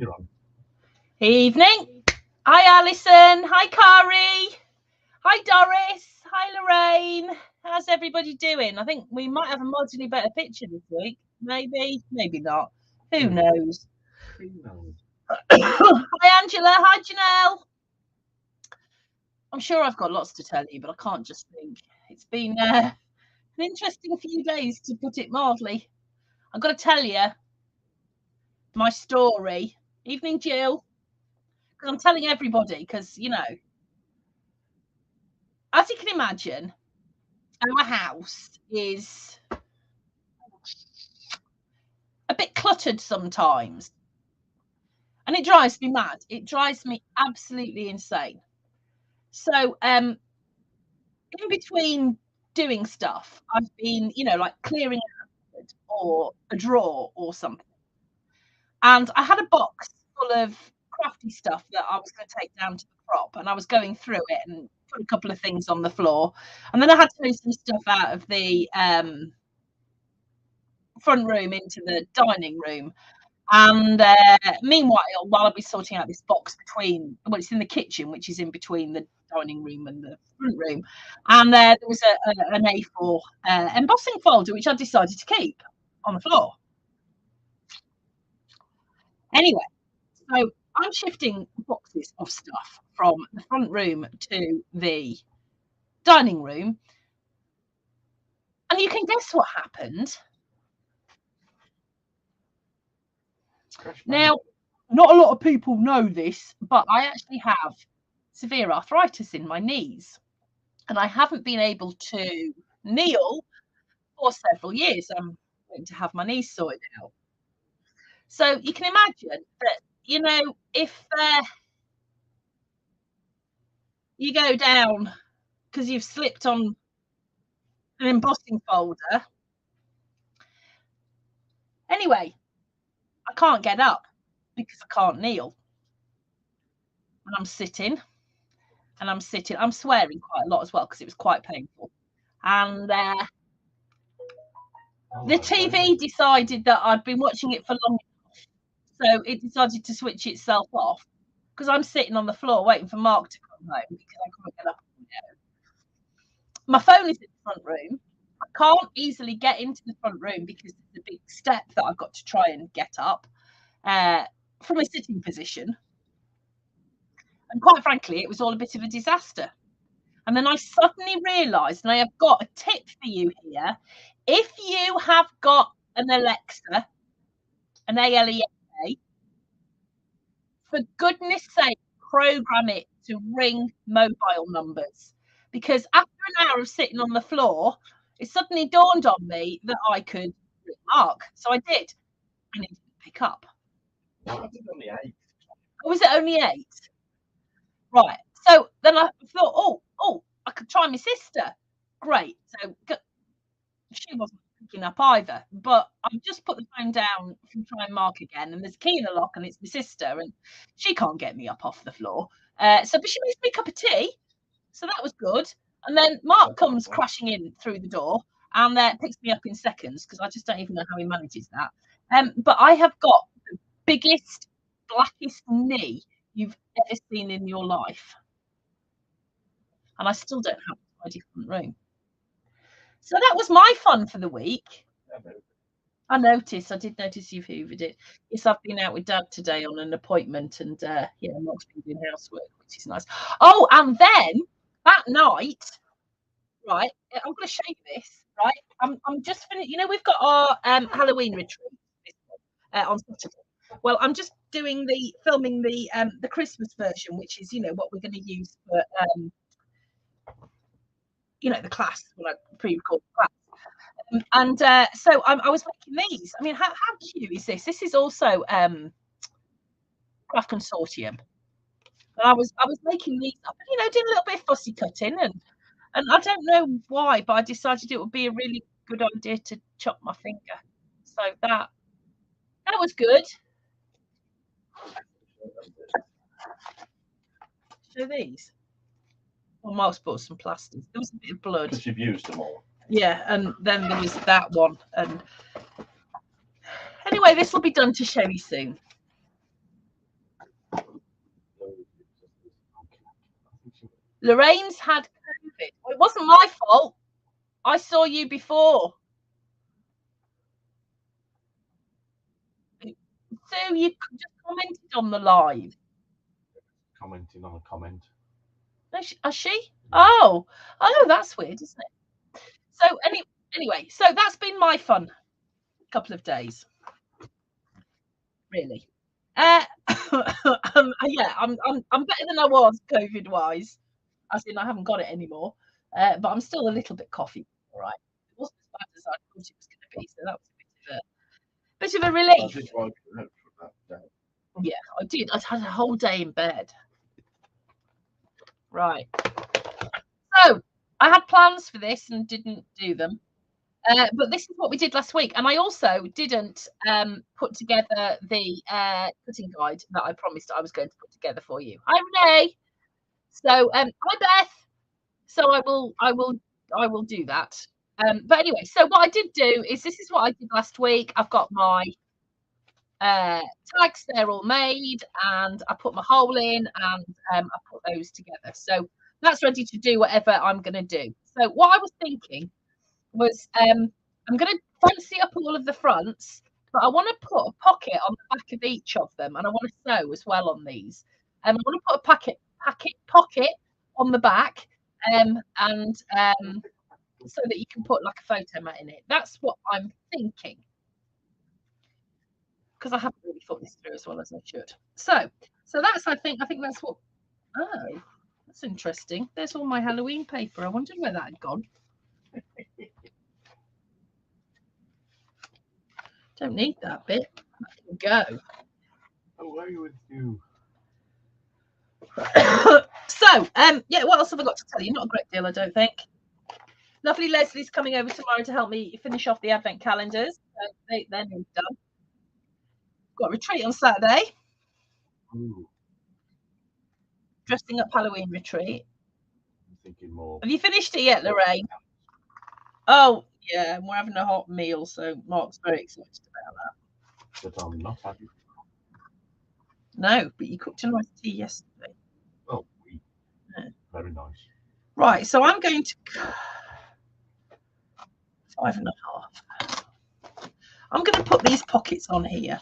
You're on. Evening. Hi, Alison. Hi, Kari. Hi, Doris. Hi, Lorraine. How's everybody doing? I think we might have a marginally better picture this week. Maybe, maybe not. Who knows? Who knows? Hi, Angela. Hi, Janelle. I'm sure I've got lots to tell you, but I can't just think. It's been an interesting few days, to put it mildly. I've got to tell you my story. Evening, Jill. Because I'm telling everybody, because, you know, as you can imagine, our house is a bit cluttered sometimes. And it drives me mad. It drives me absolutely insane. So, in between doing stuff, I've been, you know, like clearing out or a drawer or something. And I had a box full of crafty stuff that I was going to take down to the prop, and I was going through it and put a couple of things on the floor. And then I had to move some stuff out of the front room into the dining room. And meanwhile, while I was sorting out this box between, well, it's in the kitchen, which is in between the dining room and the front room, and there was an A4 embossing folder, which I decided to keep on the floor. Anyway, so I'm shifting boxes of stuff from the front room to the dining room, and you can guess what happened. Now, not a lot of people know this, but I actually have severe arthritis in my knees, and I haven't been able to kneel for several years. I'm going to have my knees sorted out. So you can imagine that, you know, if you go down because you've slipped on an embossing folder. Anyway, I can't get up because I can't kneel. And I'm sitting. I'm swearing quite a lot as well because it was quite painful. And the TV decided that I'd been watching it for long enough. So it decided to switch itself off because I'm sitting on the floor waiting for Mark to come home because I can't get up. My phone is in the front room. I can't easily get into the front room because it's a big step that I've got to try and get up from a sitting position. And quite frankly, it was all a bit of a disaster. And then I suddenly realised, and I have got a tip for you here. If you have got an Alexa, an ALEXA, for goodness sake, program it to ring mobile numbers. Because after an hour of sitting on the floor, it suddenly dawned on me that I could ring Mark. So I did, and it didn't pick up. I think only 8. Oh, was it only 8? Right. So then I thought, oh, I could try my sister. Great. So she wasn't picking up either. But I've just put the phone down from trying Mark again, and there's a key in the lock, and it's my sister, and she can't get me up off the floor. But she makes me a cup of tea, so that was good. And then Mark comes crashing in through the door and picks me up in seconds because I just don't even know how he manages that. But I have got the biggest, blackest knee you've ever seen in your life. And I still don't have a tidy front room. So that was my fun for the week. I did notice you've hoovered it. Yes, I've been out with Dad today on an appointment, and Mark's been doing housework, which is nice. Oh, and then that night, right, I'm going to show you this, right? I'm just finished. You know, we've got our Halloween retreat on Saturday. Well, I'm just filming the Christmas version, which is, you know, what we're going to use for the class, when I pre-record the class. And so I was making these. I mean, how cute is this? This is also Craft Consortium. And I was making these up, and, you know, doing a little bit of fussy cutting, and I don't know why, but I decided it would be a really good idea to chop my finger. So that was good. Show these. Well, Mark's bought some plasters. There was a bit of blood. Because you've used them all. Yeah, and then there was that one. And anyway, this will be done to show you soon. Lorraine's had COVID. Well, it wasn't my fault. I saw you before. Sue, you just commented on the live. Commenting on a comment. Is she? Oh, that's weird, isn't it? So anyway, so that's been my fun couple of days. Really. Yeah, I'm better than I was COVID wise, as in I haven't got it anymore. But I'm still a little bit coffee. All right, it wasn't as bad as I thought it was going to be, so that was a bit of a relief. Yeah, I did. I had a whole day in bed. Right. So I had plans for this and didn't do them. But this is what we did last week. And I also didn't put together the cutting guide that I promised I was going to put together for you. Hi, Renee. So hi, Beth. So I will do that. But anyway, so what I did do is this is what I did last week. I've got my tags, they're all made, and I put my hole in and I put those together. So that's ready to do whatever I'm going to do. So what I was thinking was I'm going to fancy up all of the fronts, but I want to put a pocket on the back of each of them, and I want to sew as well on these. I want to put a pocket on the back, and so that you can put like a photo mat in it. That's what I'm thinking, because I haven't really thought this through as well as I should. So that's I think that's what. Oh, that's interesting. There's all my Halloween paper. I wondered where that had gone. Don't need that bit. That can go. Away with you. So, yeah, what else have I got to tell you? Not a great deal, I don't think. Lovely Leslie's coming over tomorrow to help me finish off the advent calendars. They're nearly done. Got a retreat on Saturday. Ooh. Dressing up Halloween retreat. I'm thinking more. Have you finished it yet, Lorraine? Oh, yeah, we're having a hot meal, so Mark's very excited about that. But I'm not happy. No, but you cooked a nice tea yesterday. Oh, very nice. Right, so I'm going to 5.5. I'm going to put these pockets on here.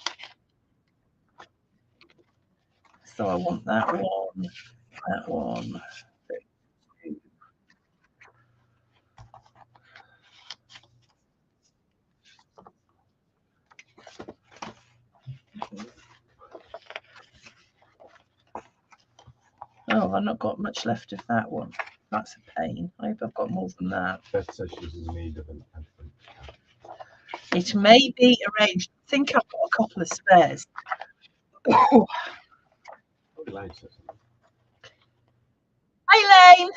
So I want that one. Oh, I've not got much left of that one. That's a pain. I hope I've got more than that. Beth says she's in need of an advent. It may be arranged. I think I've got a couple of spares. Oh. Hi, Lane.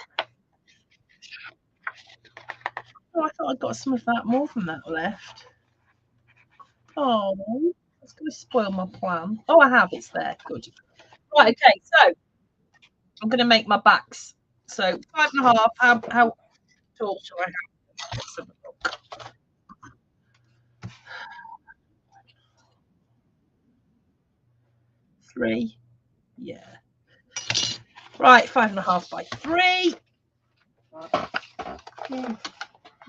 Oh, I thought I'd got some of that, more than that left. Oh, that's going to spoil my plan. Oh, I have. It's there. Good. Right, okay, so I'm going to make my backs. So 5.5. How tall shall I have? Let's have a look. Three. Yeah. Right, 5.5 by 3.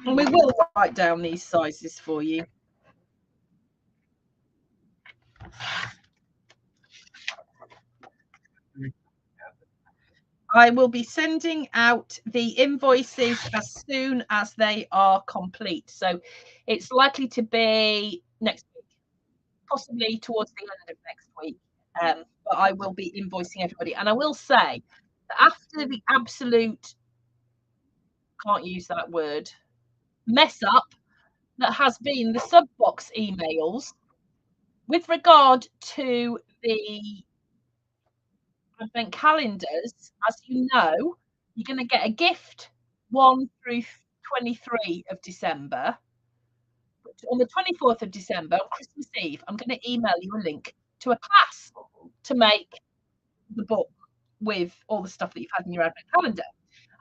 And we will write down these sizes for you. I will be sending out the invoices as soon as they are complete. So it's likely to be next week, possibly towards the end of next week. But I will be invoicing everybody. And I will say that after the absolute, can't use that word, mess up that has been the sub box emails with regard to the advent calendars, as you know, you're going to get a gift 1 through 23 of December. But on the 24th of December, on Christmas Eve, I'm going to email you a link to a class to make the book with all the stuff that you've had in your advent calendar.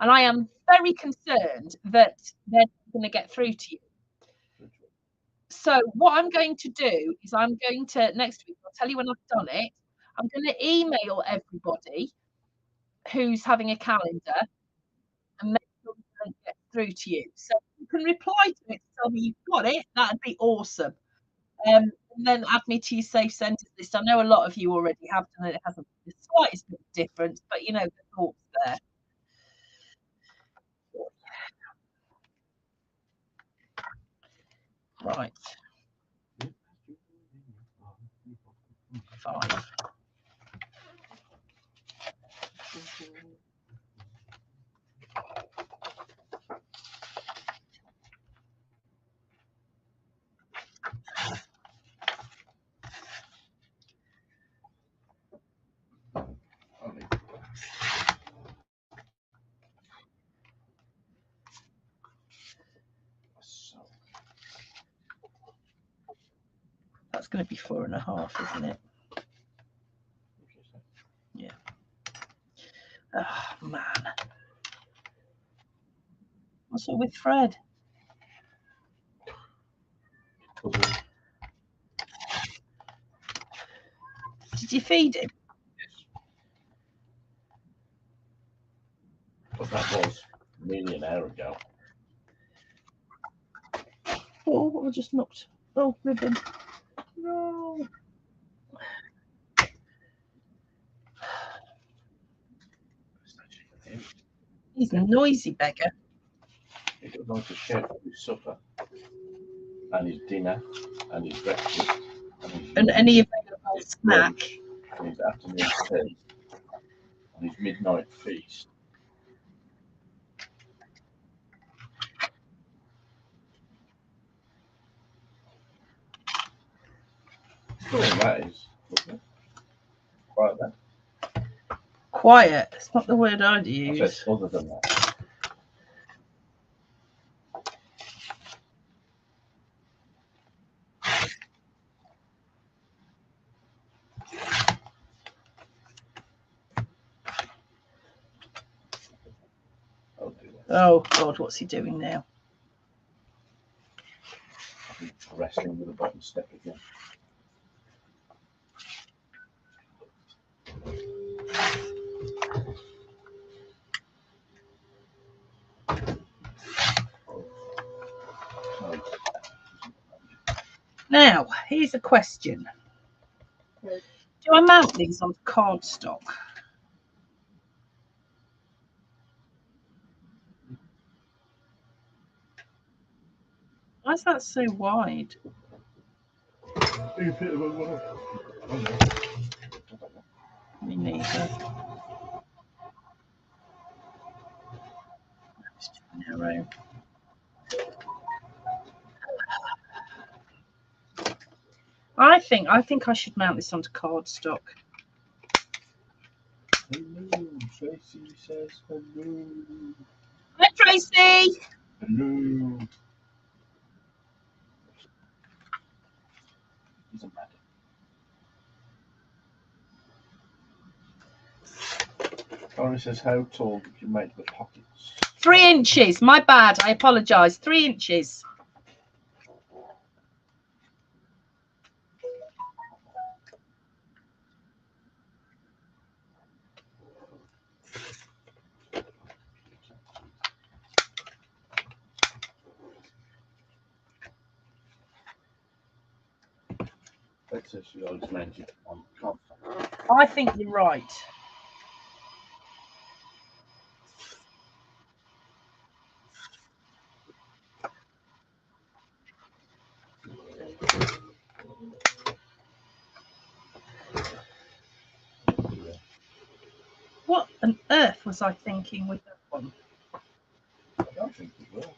And I am very concerned that they're going to get through to you. So what I'm going to do is I'm going to, next week, I'll tell you when I've done it, I'm going to email everybody who's having a calendar and make sure it don't get through to you. So you can reply to it to tell me you've got it. That'd be awesome. And then add me to your safe senders list. I know a lot of you already have done it. It hasn't been the slightest bit of difference, but you know, the thought's there. Right. 5. That's going to be 4.5, isn't it? Yeah. Oh, man. What's up with Fred? Did you feed him? But that was nearly an hour ago. Oh, I just knocked. Oh, ribbon. No. He's a noisy beggar. He would like to share his supper and his dinner and his breakfast And any available his snack. lunch and his afternoon tea and his midnight feast. Still that is, wasn't it? Right then. Quiet. It's not the word I'd I use. said other than that. Oh, God, what's he doing now? I think wrestling with a button step again. Now, here's a question. Do I mount these on cardstock? Why is that so wide? Me neither. It's too narrow. I think I should mount this onto cardstock. Hello, Tracy says hello. Hi, Tracy. Hello. Doesn't matter. Karen says, how tall did you make the pockets? 3 inches. My bad. I apologise. 3 inches. That says she always meant it on card. I think you're right. What on earth was I thinking with that one? I don't think it will.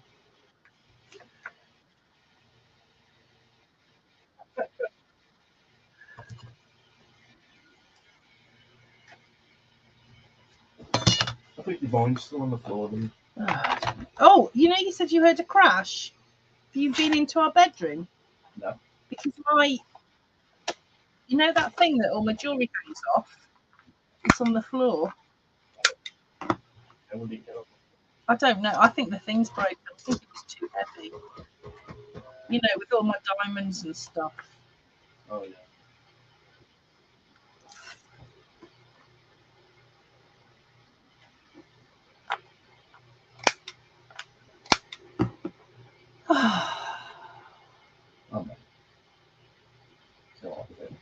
I think your mine's still on the floor. Then. Oh, you know, you said you heard a crash. Have you been into our bedroom? No. Because you know that thing that all my jewellery hangs off? It's on the floor. How would it go? I don't know. I think the thing's broken. I think it was too heavy. You know, with all my diamonds and stuff. Oh, yeah. Oh, no. Go off it.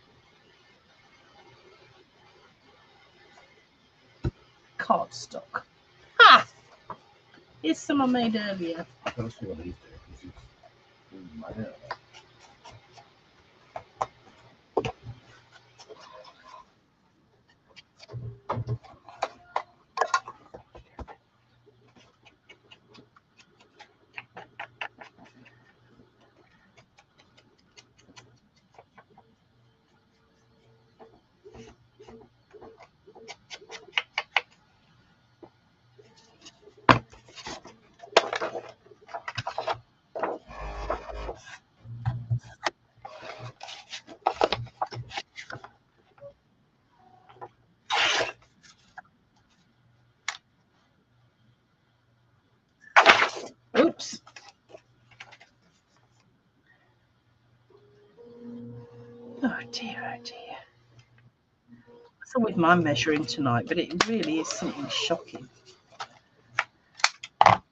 Cardstock. Ha! Here's some I made earlier. Let's see what these do. This is, I don't know. Oops. Oh dear, oh dear. It's always my measuring tonight, but it really is something shocking. Oh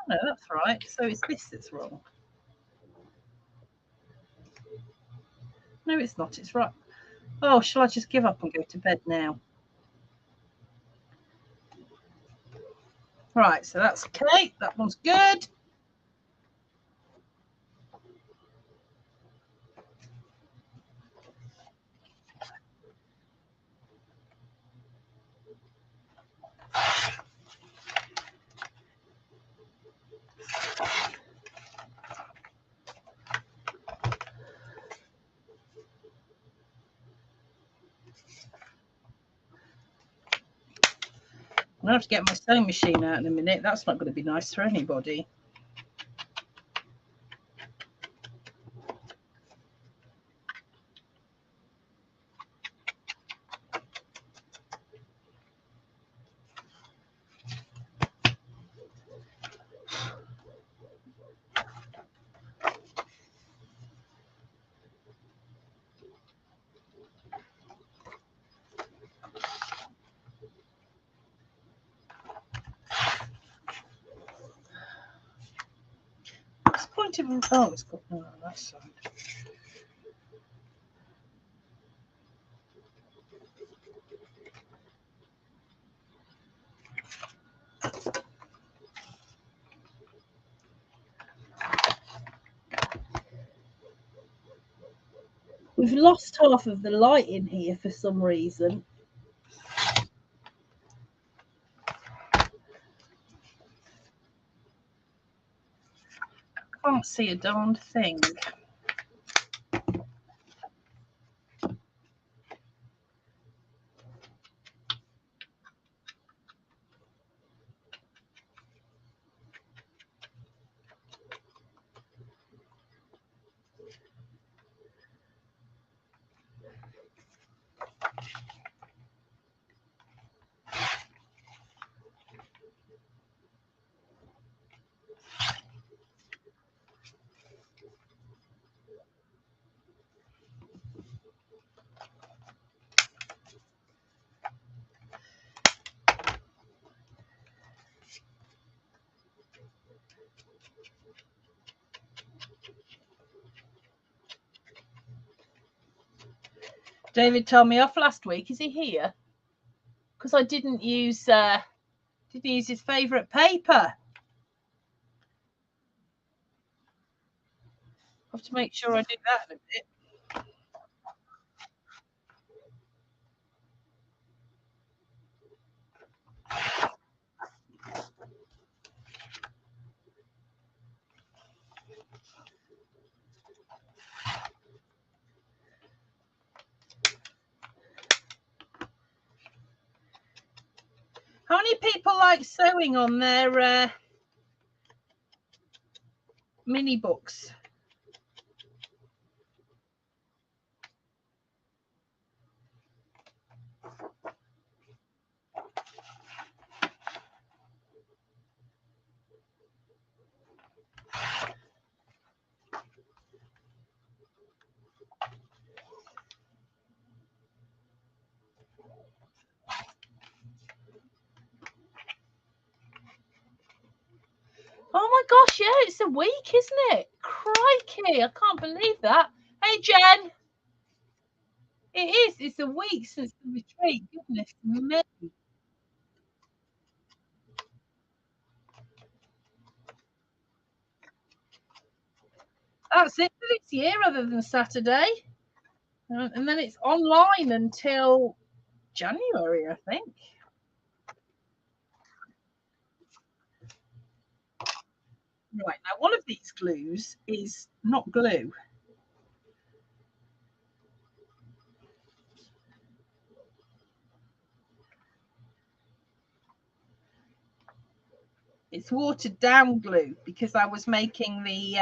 no, that's right. So it's this that's wrong. No, it's not. It's right. Oh, shall I just give up and go to bed now? Right, so that's okay. That one's good. I'm going to have to get my sewing machine out in a minute. That's not going to be nice for anybody. What's the point of it? Oh, it's got on that side. We've lost half of the light in here for some reason. Can't see a darned thing. David told me off last week. Is he here? Because I didn't use his favourite paper. I have to make sure I do that in a bit. How many people like sewing on their mini books? gosh, yeah, it's a week, isn't it? Crikey, I can't believe that. Hey, Jen. It is. It's a week since the retreat. Goodness me. That's it for this year, other than Saturday. And then it's online until January, I think. Right, now one of these glues is not glue. It's watered down glue because I was making the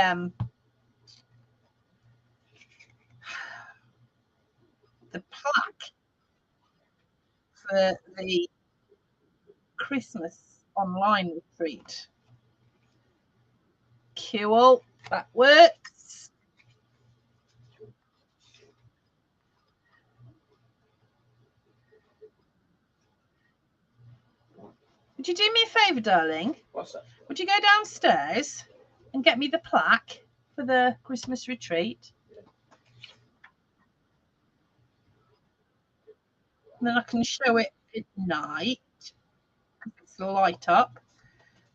plaque for the Christmas online retreat. Cool, that works. Would you do me a favour, darling? What's that? Would you go downstairs and get me the plaque for the Christmas retreat? And then I can show it at night. It's light up.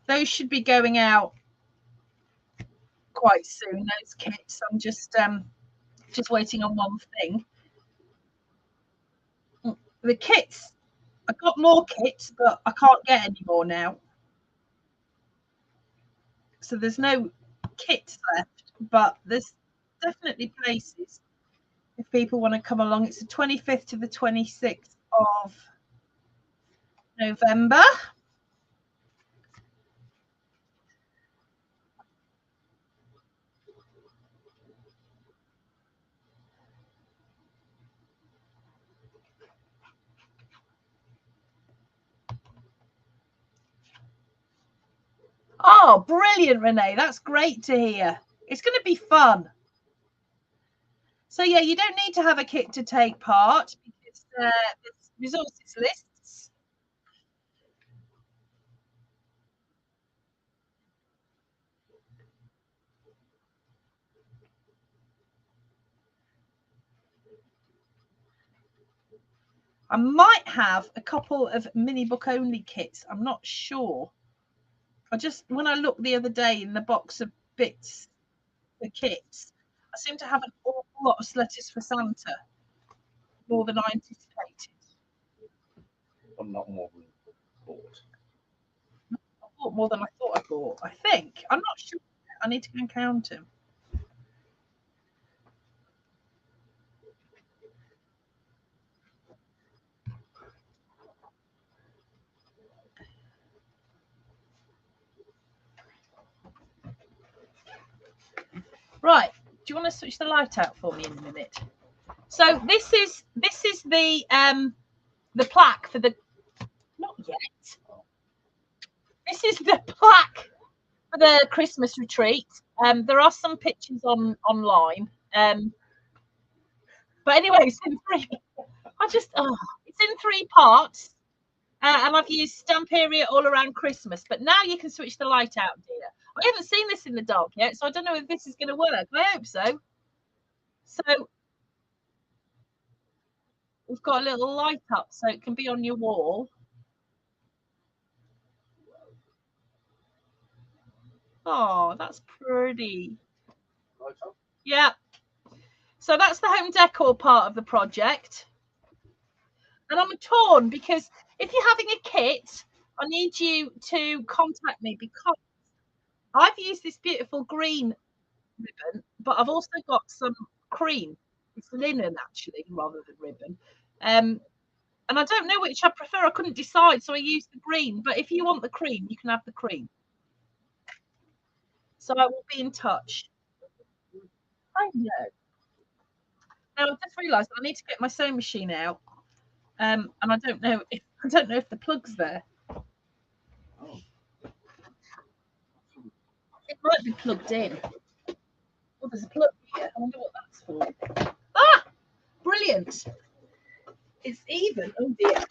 Those should be going out quite soon, those kits. I'm just waiting on one thing. The kits, I got more kits, but I can't get any more now. So there's no kits left, but there's definitely places if people want to come along. It's the 25th to the 26th of November. Oh, brilliant, Renee. That's great to hear. It's going to be fun. So, yeah, you don't need to have a kit to take part because there's resources lists. I might have a couple of mini book only kits. I'm not sure. When I looked the other day in the box of bits for kits, I seem to have an awful lot of letters for Santa, more than I anticipated. But not more than bought. I bought more than I thought I bought, I think. I'm not sure. I need to go and count them. Right. Do you want to switch the light out for me in a minute? So this is the plaque for the not yet. This is the plaque for the Christmas retreat. There are some pictures online. But anyway, it's in three. It's in three parts. And I've used Stamperia all around Christmas. But now you can switch the light out, dear. I haven't seen this in the dark yet, so I don't know if this is going to work. I hope so. So we've got a little light up so it can be on your wall. Oh, that's pretty. Yeah. So that's the home decor part of the project. And I'm torn because if you're having a kit, I need you to contact me because I've used this beautiful green ribbon, but I've also got some cream. It's linen actually, rather than ribbon. And I don't know which I prefer. I couldn't decide, so I used the green. But if you want the cream, you can have the cream. So I will be in touch. I know. Now I've just realised I need to get my sewing machine out, and I don't know if the plug's there. Oh. It might be plugged in. Oh, there's a plug here. I wonder what that's for. Ah, brilliant! It's even. Oh dear,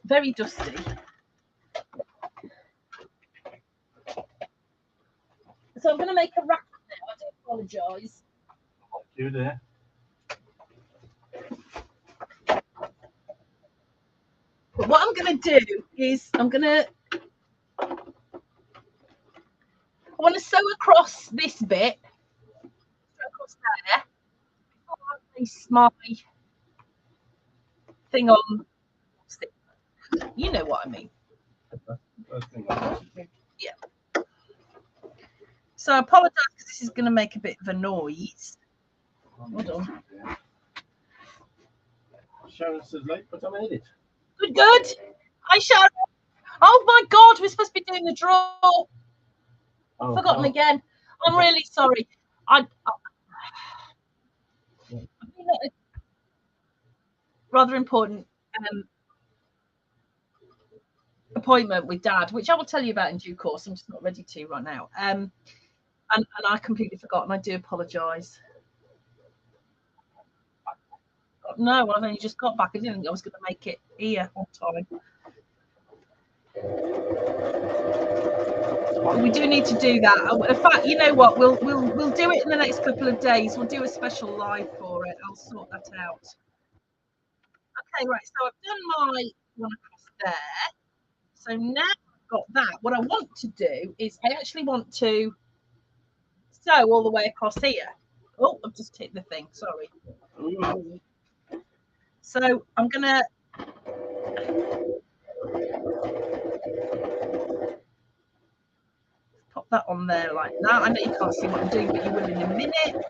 very dusty. So I'm going to make a wrap now. I do apologise. You there? But what I'm going to do is I want to sew across this bit, sew across there, before I place my thing on. You know what I mean. Yeah. So I apologise because this is going to make a bit of a noise. Hold on. Sharon says late, but I made it. Good, good. Hi, Sharon. Oh my God, we're supposed to be doing the draw. Forgotten again. I'm really sorry. I rather important appointment with Dad, which I will tell you about in due course. I'm just not ready to right now. And I completely forgot, and I do apologise. No, I've only just got back. I didn't think I was going to make it here on time. We do need to do that. In fact, you know what? We'll do it in the next couple of days. We'll do a special live for it. I'll sort that out. Okay, right. So I've done my one across there. So now I've got that. What I want to do is I actually want to sew all the way across here. Oh, I've just hit the thing. Sorry. So I'm gonna pop that on there like that. I know you can't see what I'm doing, but you will in a minute.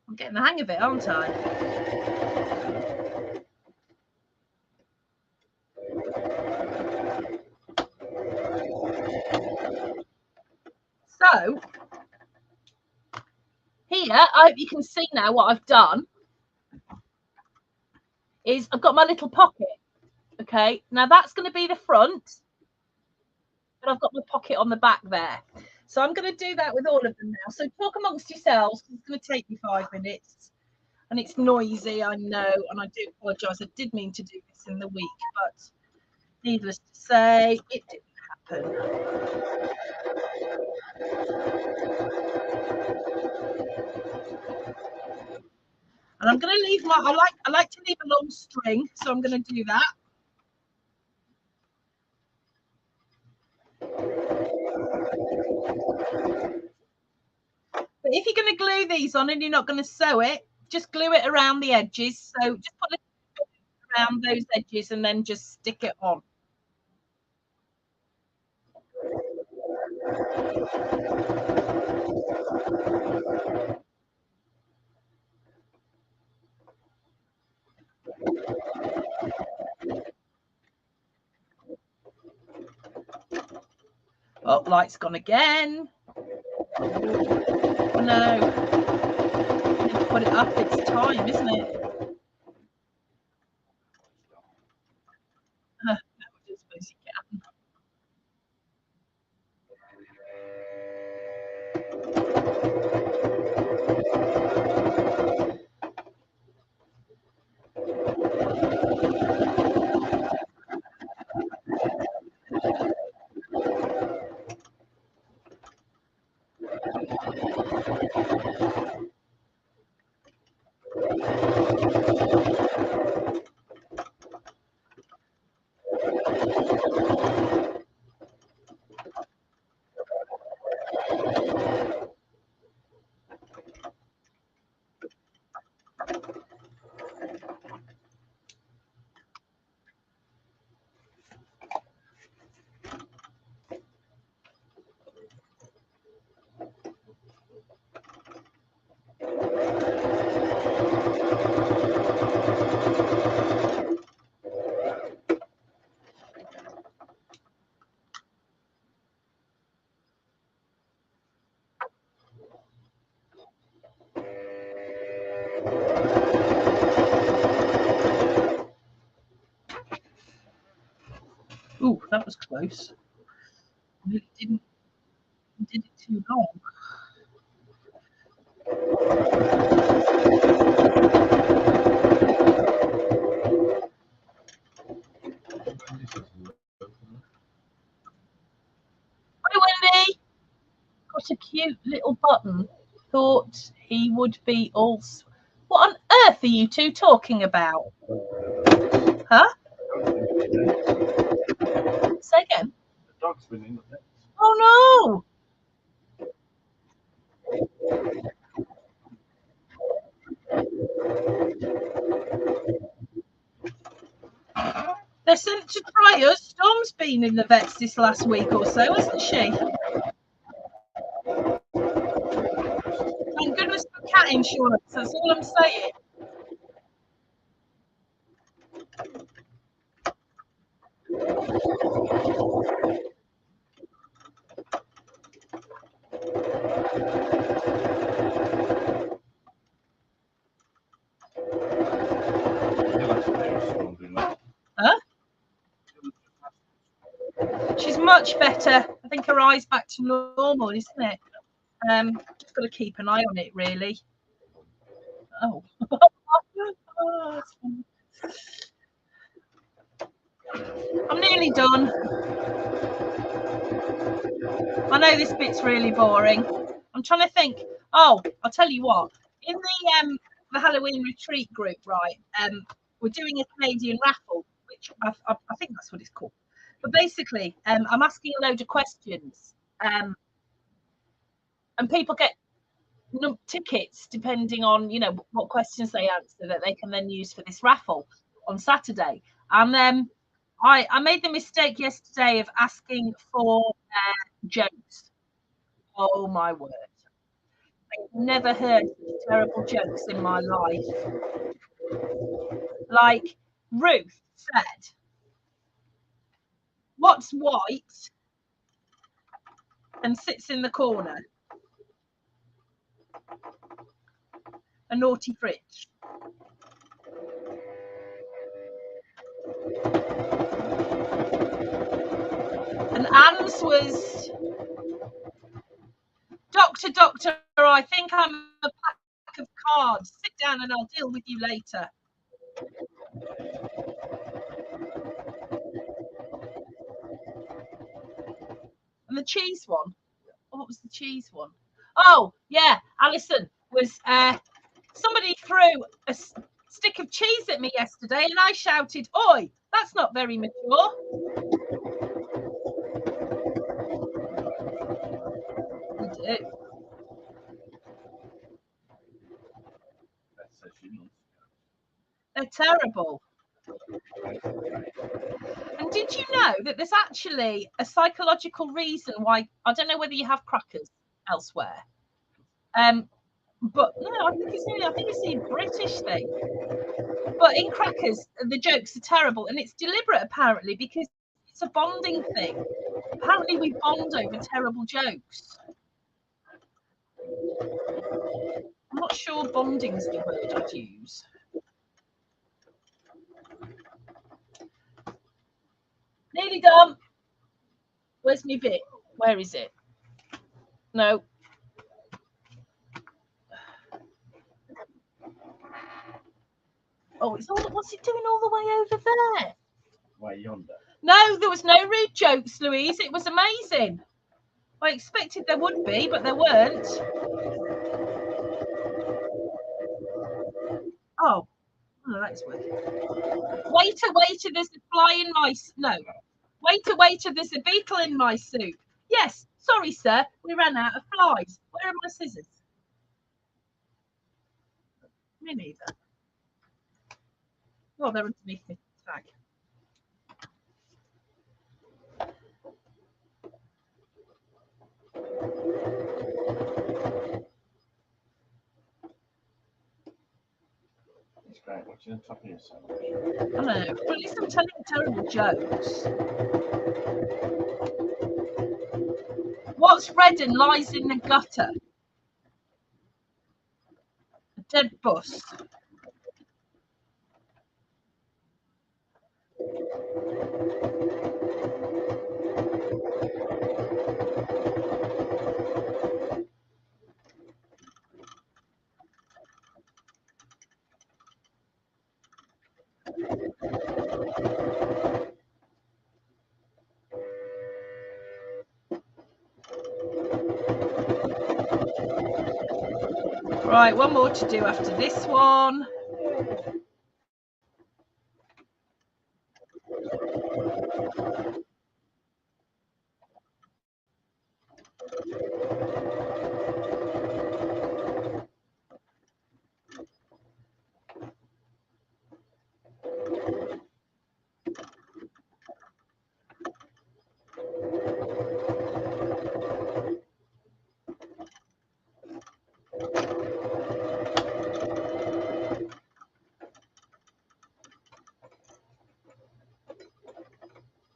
I'm getting the hang of it, aren't I? So here, I hope you can see now what I've done is I've got my little pocket. Okay, now that's going to be the front, but I've got my pocket on the back there. So I'm going to do that with all of them now. So talk amongst yourselves. It's going to take me 5 minutes. And it's noisy, I know, and I do apologise. I did mean to do this in the week, but needless to say, it didn't happen. And I'm going to leave I like to leave a long string, so I'm going to do that. But if you're going to glue these on and you're not going to sew it, just glue it around the edges. So just put it around those edges and then just stick it on. Oh, light's gone again. Oh no. Put it up, it's time, isn't it? I don't suppose you can. Ooh, that was close. It did it too long. Hi, Wendy. Got a cute little button. Thought he would be all. What on earth are you two talking about? Huh? Say again. The dog's been in the vet. Oh no! They're sent to try us. Storm's been in the vets this last week or so, hasn't she? Thank goodness for cat insurance. That's all I'm saying. Huh? She's much better. I think her eye's back to normal, isn't it? Just got to keep an eye on it, really. Oh. I'm nearly done. I know this bit's really boring. I'm trying to think. Oh, I'll tell you what. In the Halloween retreat group, right? We're doing a Canadian raffle, which I think that's what it's called. But basically, I'm asking a load of questions, and people get tickets depending on what questions they answer that they can then use for this raffle on Saturday. And I made the mistake yesterday of asking for jokes. Oh my word! I've never heard terrible jokes in my life. Like Ruth said, "What's white and sits in the corner? A naughty fridge." And Anne's was, Doctor, I think I'm a pack of cards. Sit down and I'll deal with you later. And the cheese one. What was the cheese one? Oh, yeah. Alison was, somebody threw a stick of cheese at me yesterday and I shouted, "Oi, that's not very mature." You do. They're terrible. And did you know that there's actually a psychological reason why, I don't know whether you have crackers elsewhere, but no, I think it's a British thing. But in crackers, the jokes are terrible, and it's deliberate apparently because it's a bonding thing. Apparently, we bond over terrible jokes. I'm not sure bonding's the word I'd use. Nearly done. Where's my bit? Where is it? No. Oh, it's all. What's it doing all the way over there? Way yonder. No, there was no rude jokes, Louise. It was amazing. I expected there would be, but there weren't. Oh, that's working. Waiter, there's a fly in my... No. Waiter, there's a beetle in my soup. Yes, sorry, sir. We ran out of flies. Where are my scissors? Me neither. Oh, they're underneath my tag. It's great watching the top of your sandwich. I know, but at least I'm telling terrible jokes. What's red and lies in the gutter? A dead bus. Right, one more to do after this one.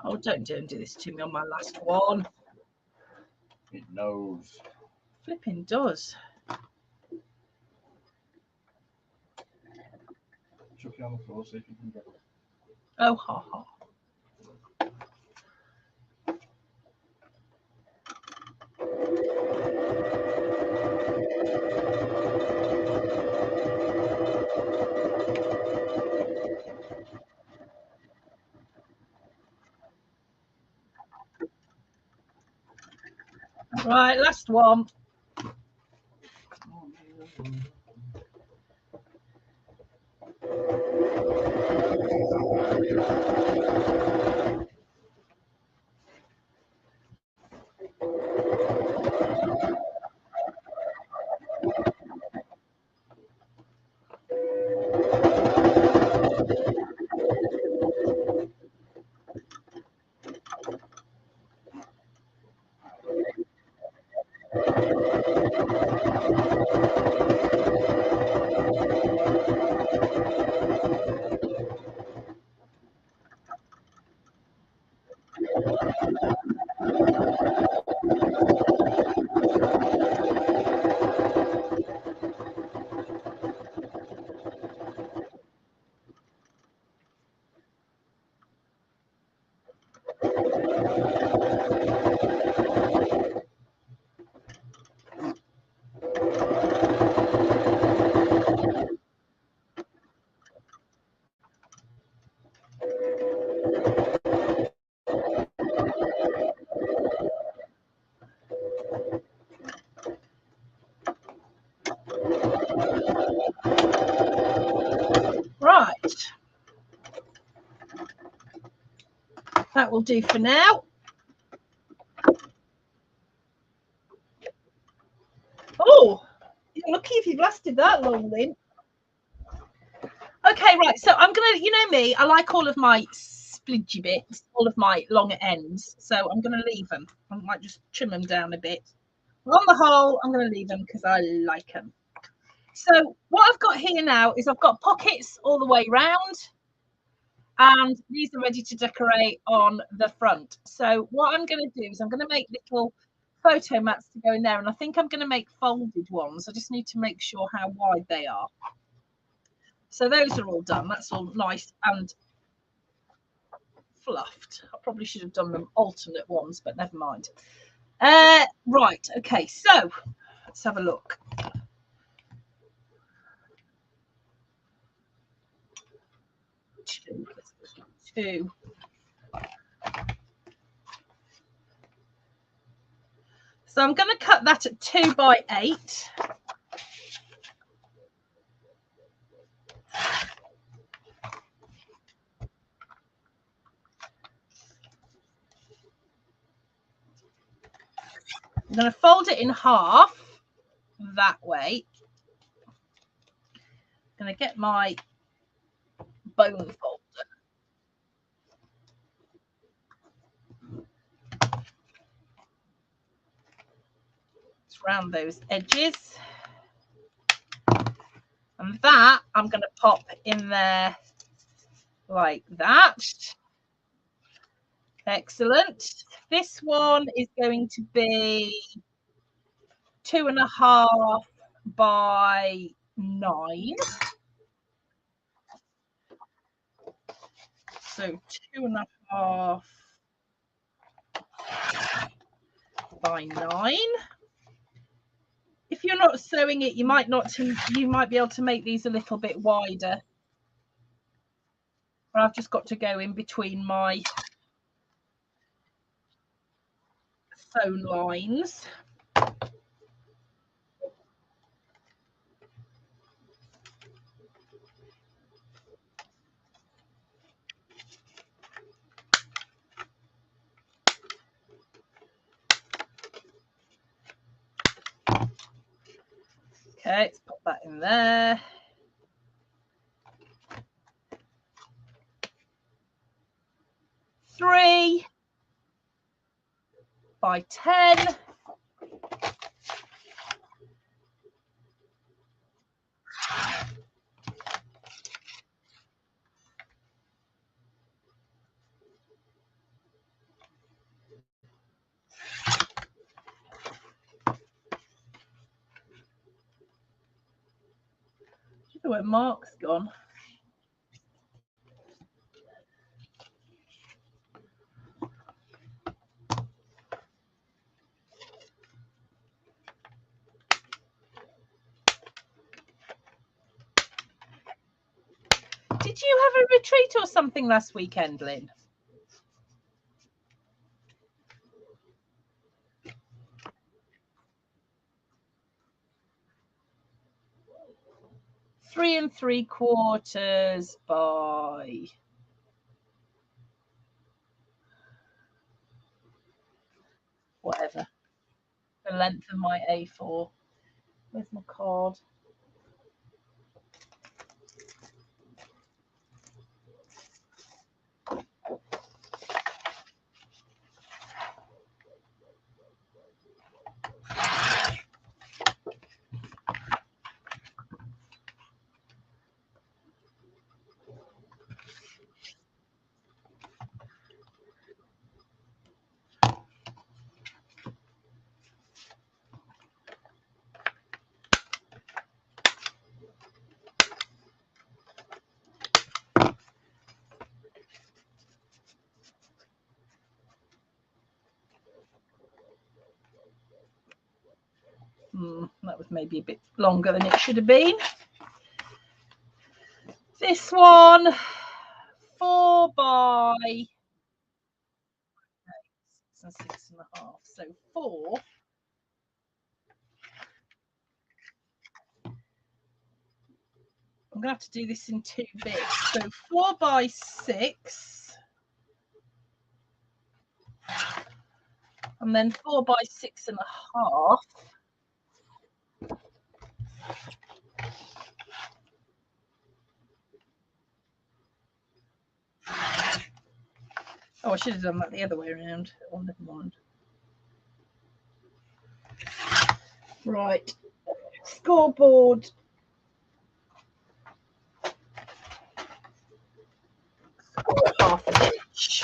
Oh, don't do this to me on my last one. It knows. Flipping does. Chuck it on the floor, see if you can get it. Oh, ha ha. Right, last one. Right. That will do for now. Oh, you're lucky if you've lasted that long, Lynn. Okay, right. So I'm going to, you know me, I like all of my splidgy bits, all of my longer ends. So I'm going to leave them. I might just trim them down a bit. On the whole, I'm going to leave them because I like them. So what I've got here now is I've got pockets all the way round. And these are ready to decorate on the front. So what I'm going to do is I'm going to make little photo mats to go in there. And I think I'm going to make folded ones. I just need to make sure how wide they are. So those are all done. That's all nice and fluffed. I probably should have done them alternate ones, but never mind. Right. Okay. So let's have a look. Two. So I'm going to cut that at 2 by 8. I'm going to fold it in half that way. I'm going to get my bone folder. Just round those edges. And that I'm going to pop in there like that. Excellent. This one is going to be 2.5 by 9. So 2.5 by 9. If you're not sewing it, you might be able to make these a little bit wider. But I've just got to go in between my sewn lines. Okay, let's pop that in there. Three by 10. I don't know where Mark's gone. Did you have a retreat or something last weekend, Lynn? Three and 3/4 by whatever the length of my A4. Where's my card? That was maybe a bit longer than it should have been. This one, 4 by 6 and 6.5. So 4. I'm going to have to do this in 2 bits. So 4 by 6. And then 4 by 6.5. Oh, I should have done that the other way around. Oh, never mind. Right. Scoreboard. Half an inch.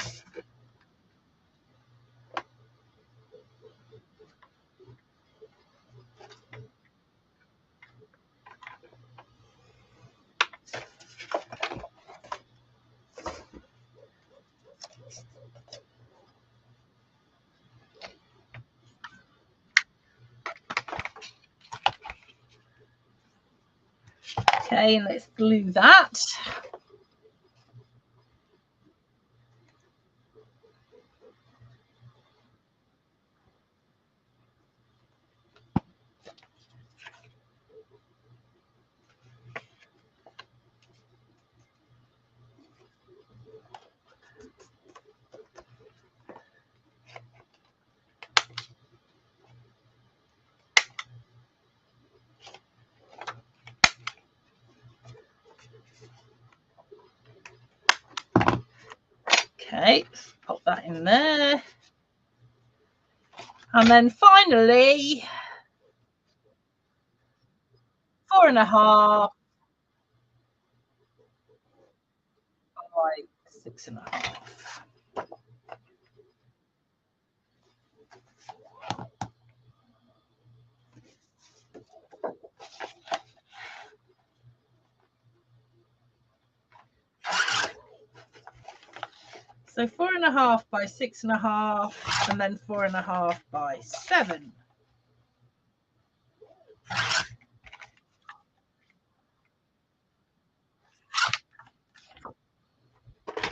Okay, and let's glue that. Okay, pop that in there. And then finally, 4.5 by 6.5. So 4.5 by 6.5, and then 4.5 by 7.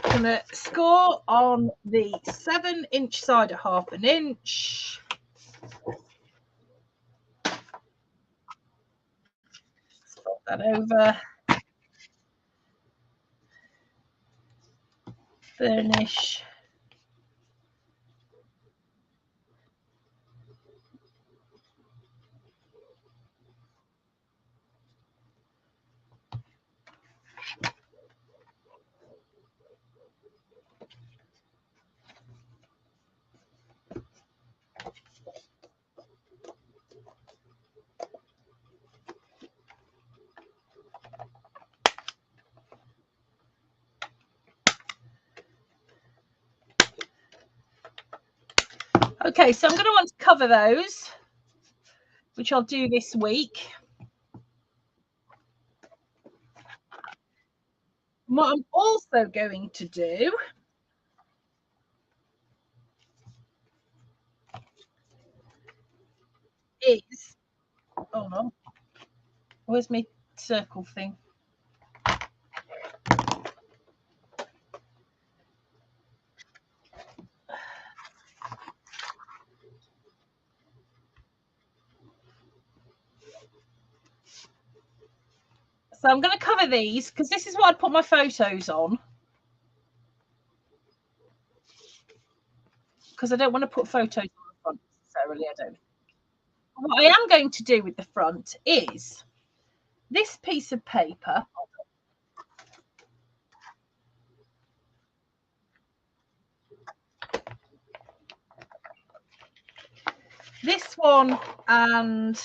I'm going to score on the 7-inch side at 1/2 inch. Swap that over. Burnish. Okay, so I'm going to want to cover those, which I'll do this week. What I'm also going to do is, hold on, where's my circle thing? So I'm going to cover these because this is what I'd put my photos on. Because I don't want to put photos on the front necessarily, I don't. What I am going to do with the front is this piece of paper. This one and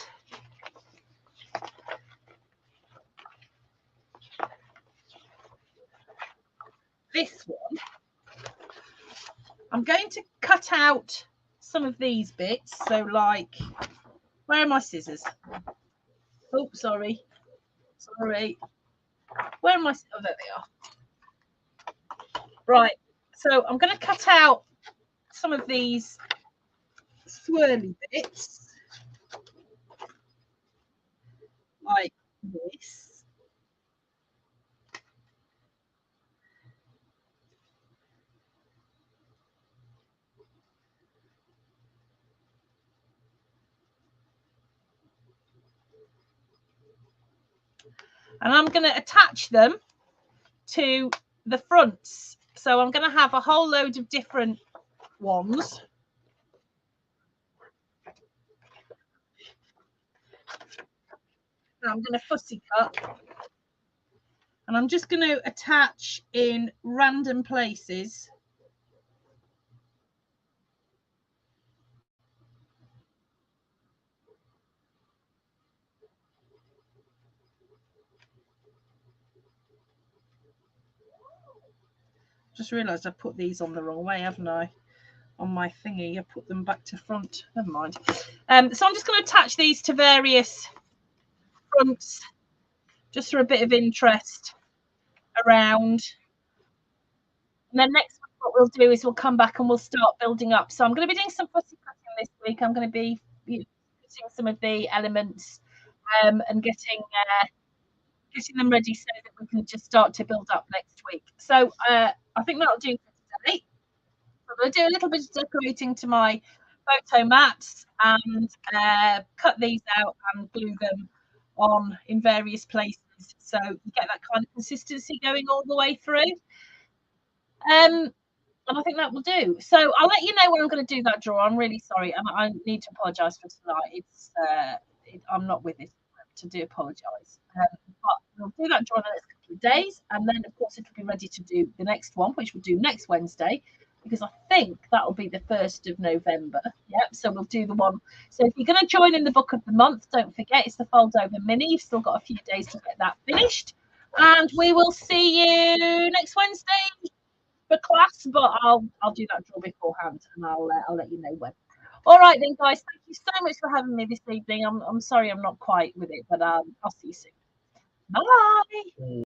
this one. I'm going to cut out some of these bits. So like, where are my scissors? Oh, sorry. Sorry. Where am I? Oh, there they are. Right. So I'm going to cut out some of these swirly bits. Like this. And I'm going to attach them to the fronts. So I'm going to have a whole load of different ones. I'm going to fussy cut. And I'm just going to attach in random places. Just realised I put these on the wrong way, haven't I? On my thingy, I put them back to front. Never mind. So I'm just going to attach these to various fronts, just for a bit of interest around. And then next week, what we'll do is we'll come back and we'll start building up. So I'm going to be doing some fussy cutting this week. I'm going to be putting some of the elements and getting them ready so that we can just start to build up next week. So I think that'll do for today. I'm going to do a little bit of decorating to my photo mats and cut these out and glue them on in various places so you get that kind of consistency going all the way through. And I think that will do. So I'll let you know when I'm going to do that draw. I'm really sorry, and I need to apologise for tonight. I'm not with it to do apologise. But we'll do that draw in the next couple of days, and then of course it'll be ready to do the next one, which we'll do next Wednesday, because I think that will be the 1st of November. Yep. So we'll do the one. So if you're going to join in the book of the month, don't forget it's the fold over mini. You've still got a few days to get that finished, and we will see you next Wednesday for class, but I'll do that draw beforehand, and I'll let you know when. All right then, guys. Thank you so much for having me this evening. I'm sorry I'm not quite with it, but I'll see you soon. Bye.